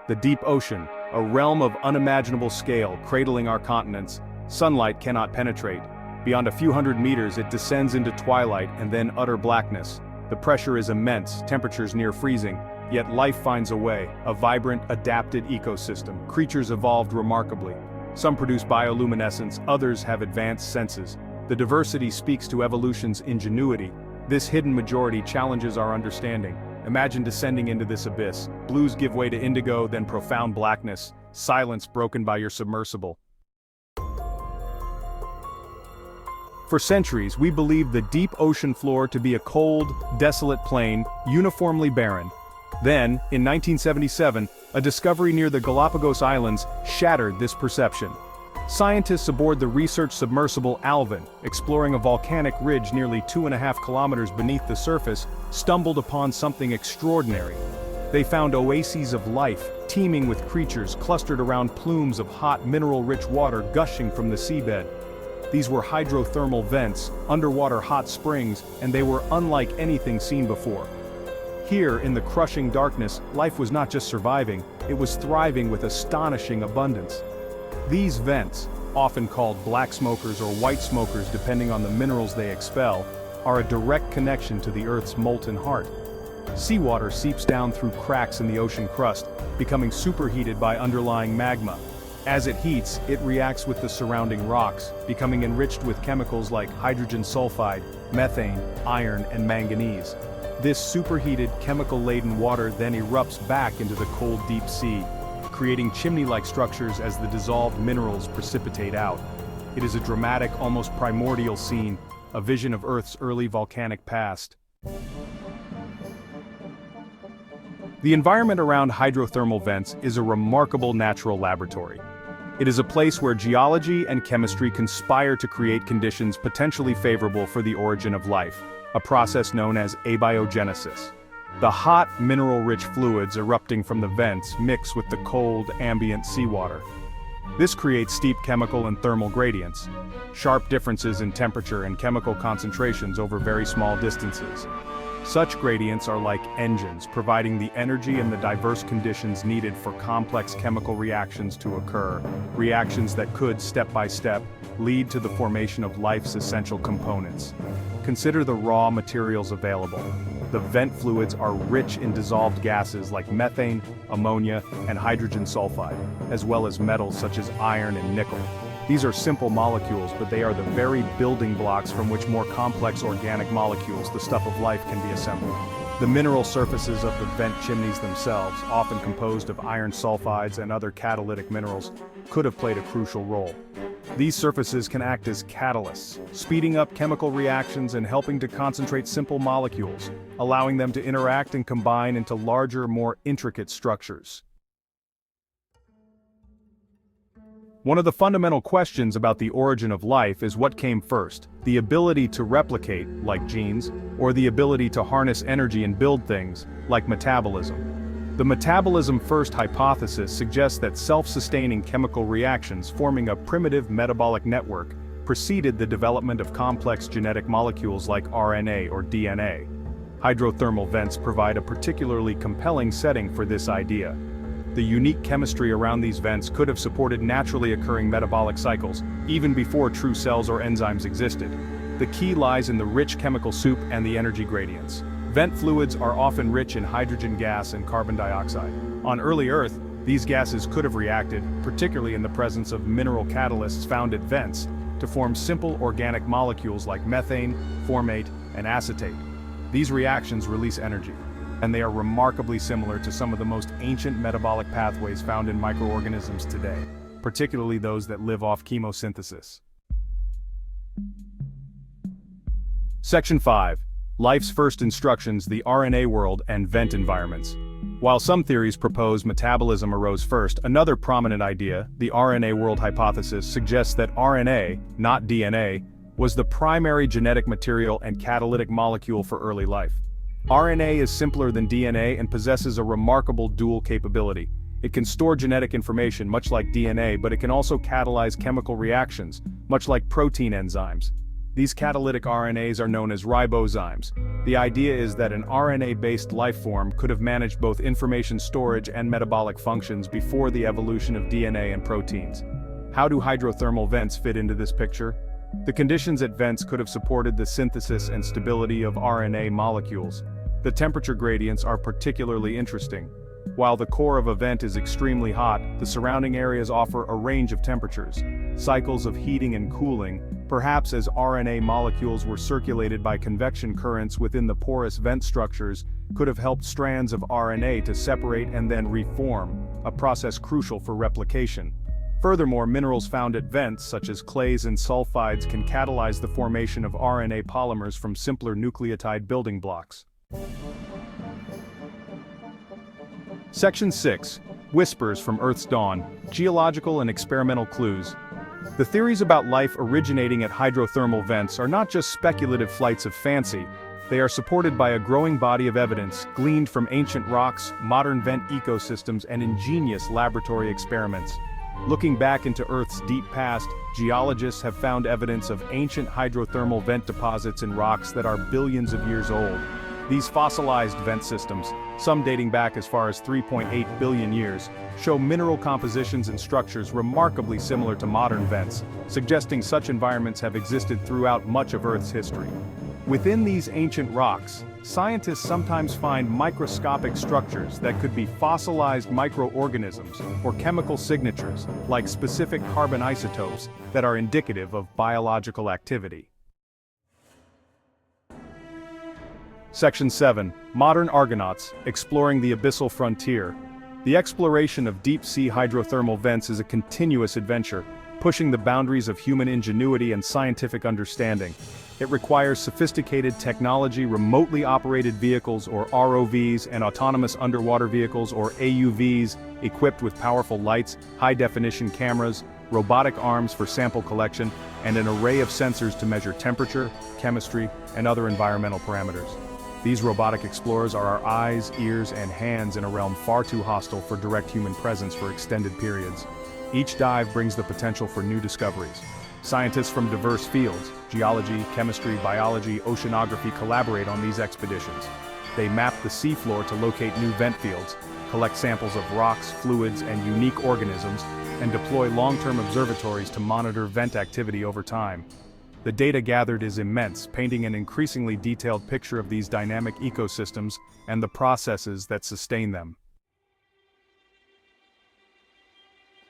The deep ocean, a realm of unimaginable scale cradling our continents, sunlight cannot penetrate. Beyond a few hundred meters it descends into twilight and then utter blackness. The pressure is immense, temperatures near freezing, yet life finds a way, a vibrant, adapted ecosystem. Creatures evolved remarkably. Some produce bioluminescence, others have advanced senses. The diversity speaks to evolution's ingenuity. This hidden majority challenges our understanding. Imagine descending into this abyss. Blues give way to indigo, then profound blackness, silence broken by your submersible. For centuries, we believed the deep ocean floor to be a cold, desolate plain, uniformly barren. Then, in 1977, a discovery near the Galapagos Islands shattered this perception. Scientists aboard the research submersible Alvin, exploring a volcanic ridge nearly 2.5 kilometers beneath the surface, stumbled upon something extraordinary. They found oases of life, teeming with creatures clustered around plumes of hot mineral-rich water gushing from the seabed. These were hydrothermal vents, underwater hot springs, and they were unlike anything seen before. Here, in the crushing darkness, life was not just surviving, it was thriving with astonishing abundance. These vents, often called black smokers or white smokers depending on the minerals they expel, are a direct connection to the Earth's molten heart. Seawater seeps down through cracks in the ocean crust, becoming superheated by underlying magma. As it heats, it reacts with the surrounding rocks, becoming enriched with chemicals like hydrogen sulfide, methane, iron, and manganese. This superheated, chemical-laden water then erupts back into the cold deep sea, creating chimney-like structures as the dissolved minerals precipitate out. It is a dramatic, almost primordial scene, a vision of Earth's early volcanic past. The environment around hydrothermal vents is a remarkable natural laboratory. It is a place where geology and chemistry conspire to create conditions potentially favorable for the origin of life, a process known as abiogenesis. The hot, mineral-rich fluids erupting from the vents mix with the cold, ambient seawater. This creates steep chemical and thermal gradients, sharp differences in temperature and chemical concentrations over very small distances. Such gradients are like engines, providing the energy and the diverse conditions needed for complex chemical reactions to occur, reactions that could, step by step, lead to the formation of life's essential components. Consider the raw materials available. The vent fluids are rich in dissolved gases like methane, ammonia, and hydrogen sulfide, as well as metals such as iron and nickel. These are simple molecules, but they are the very building blocks from which more complex organic molecules, the stuff of life, can be assembled. The mineral surfaces of the vent chimneys themselves, often composed of iron sulfides and other catalytic minerals, could have played a crucial role. These surfaces can act as catalysts, speeding up chemical reactions and helping to concentrate simple molecules, allowing them to interact and combine into larger, more intricate structures. One of the fundamental questions about the origin of life is what came first, the ability to replicate, like genes, or the ability to harness energy and build things, like metabolism. The metabolism-first hypothesis suggests that self-sustaining chemical reactions forming a primitive metabolic network preceded the development of complex genetic molecules like RNA or DNA. Hydrothermal vents provide a particularly compelling setting for this idea. The unique chemistry around these vents could have supported naturally occurring metabolic cycles, even before true cells or enzymes existed. The key lies in the rich chemical soup and the energy gradients. Vent fluids are often rich in hydrogen gas and carbon dioxide. On early Earth, these gases could have reacted, particularly in the presence of mineral catalysts found at vents, to form simple organic molecules like methane, formate, and acetate. These reactions release energy, and they are remarkably similar to some of the most ancient metabolic pathways found in microorganisms today, particularly those that live off chemosynthesis. Section 5. Life's first instructions, the RNA world and vent environments. While some theories propose metabolism arose first, another prominent idea, the RNA world hypothesis, suggests that RNA, not DNA, was the primary genetic material and catalytic molecule for early life. RNA is simpler than DNA and possesses a remarkable dual capability. It can store genetic information, much like DNA, but it can also catalyze chemical reactions, much like protein enzymes. These catalytic RNAs are known as ribozymes. The idea is that an RNA-based life form could have managed both information storage and metabolic functions before the evolution of DNA and proteins. How do hydrothermal vents fit into this picture? The conditions at vents could have supported the synthesis and stability of RNA molecules. The temperature gradients are particularly interesting. While the core of a vent is extremely hot, the surrounding areas offer a range of temperatures. Cycles of heating and cooling, perhaps as RNA molecules were circulated by convection currents within the porous vent structures, could have helped strands of RNA to separate and then reform, a process crucial for replication. Furthermore, minerals found at vents, such as clays and sulfides, can catalyze the formation of RNA polymers from simpler nucleotide building blocks. Section 6. Whispers from Earth's Dawn, Geological and Experimental Clues. The theories about life originating at hydrothermal vents are not just speculative flights of fancy, they are supported by a growing body of evidence gleaned from ancient rocks, modern vent ecosystems, and ingenious laboratory experiments. Looking back into Earth's deep past, geologists have found evidence of ancient hydrothermal vent deposits in rocks that are billions of years old. These fossilized vent systems, some dating back as far as 3.8 billion years, show mineral compositions and structures remarkably similar to modern vents, suggesting such environments have existed throughout much of Earth's history. Within these ancient rocks, scientists sometimes find microscopic structures that could be fossilized microorganisms or chemical signatures, like specific carbon isotopes, that are indicative of biological activity. Section 7. Modern Argonauts, Exploring the Abyssal Frontier. The exploration of deep-sea hydrothermal vents is a continuous adventure, pushing the boundaries of human ingenuity and scientific understanding. It requires sophisticated technology, remotely operated vehicles or ROVs, and autonomous underwater vehicles or AUVs, equipped with powerful lights, high-definition cameras, robotic arms for sample collection, and an array of sensors to measure temperature, chemistry, and other environmental parameters. These robotic explorers are our eyes, ears, and hands in a realm far too hostile for direct human presence for extended periods. Each dive brings the potential for new discoveries. Scientists from diverse fields, geology, chemistry, biology, oceanography, collaborate on these expeditions. They map the seafloor to locate new vent fields, collect samples of rocks, fluids, and unique organisms, and deploy long-term observatories to monitor vent activity over time. The data gathered is immense, painting an increasingly detailed picture of these dynamic ecosystems and the processes that sustain them.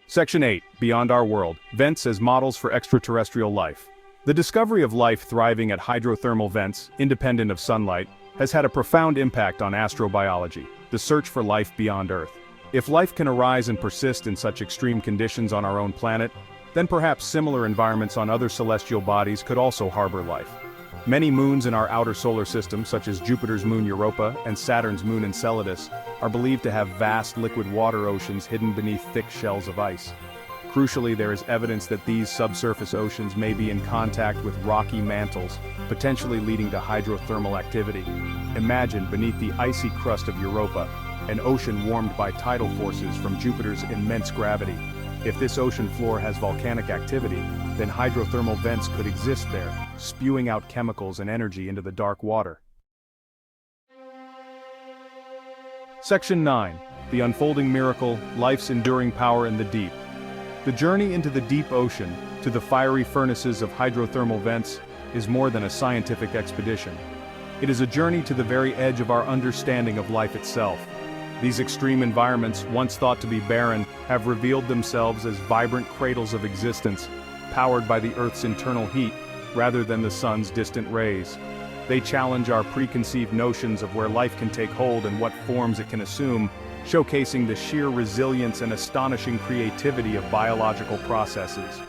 Section 8. Beyond Our World, Vents as Models for Extraterrestrial Life. The discovery of life thriving at hydrothermal vents, independent of sunlight, has had a profound impact on astrobiology, the search for life beyond Earth. If life can arise and persist in such extreme conditions on our own planet, then perhaps similar environments on other celestial bodies could also harbor life. Many moons in our outer solar system, such as Jupiter's moon Europa and Saturn's moon Enceladus, are believed to have vast liquid water oceans hidden beneath thick shells of ice. Crucially, there is evidence that these subsurface oceans may be in contact with rocky mantles, potentially leading to hydrothermal activity. Imagine, beneath the icy crust of Europa, an ocean warmed by tidal forces from Jupiter's immense gravity. If this ocean floor has volcanic activity, then hydrothermal vents could exist there, spewing out chemicals and energy into the dark water. Section 9. The Unfolding Miracle, Life's Enduring Power in the Deep. The journey into the deep ocean, to the fiery furnaces of hydrothermal vents, is more than a scientific expedition. It is a journey to the very edge of our understanding of life itself. These extreme environments, once thought to be barren, have revealed themselves as vibrant cradles of existence, powered by the Earth's internal heat, rather than the sun's distant rays. They challenge our preconceived notions of where life can take hold and what forms it can assume, showcasing the sheer resilience and astonishing creativity of biological processes.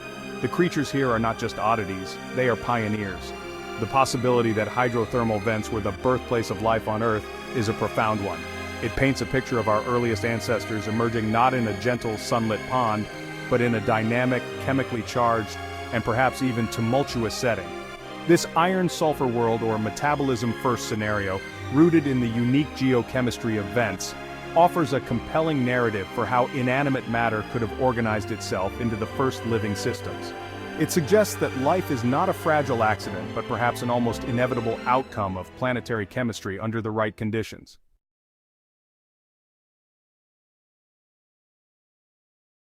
The creatures here are not just oddities, they are pioneers. The possibility that hydrothermal vents were the birthplace of life on Earth is a profound one. It paints a picture of our earliest ancestors emerging not in a gentle sunlit pond, but in a dynamic, chemically charged, and perhaps even tumultuous setting. This iron-sulfur world, or metabolism-first scenario, rooted in the unique geochemistry of vents, offers a compelling narrative for how inanimate matter could have organized itself into the first living systems. It suggests that life is not a fragile accident but perhaps an almost inevitable outcome of planetary chemistry under the right conditions.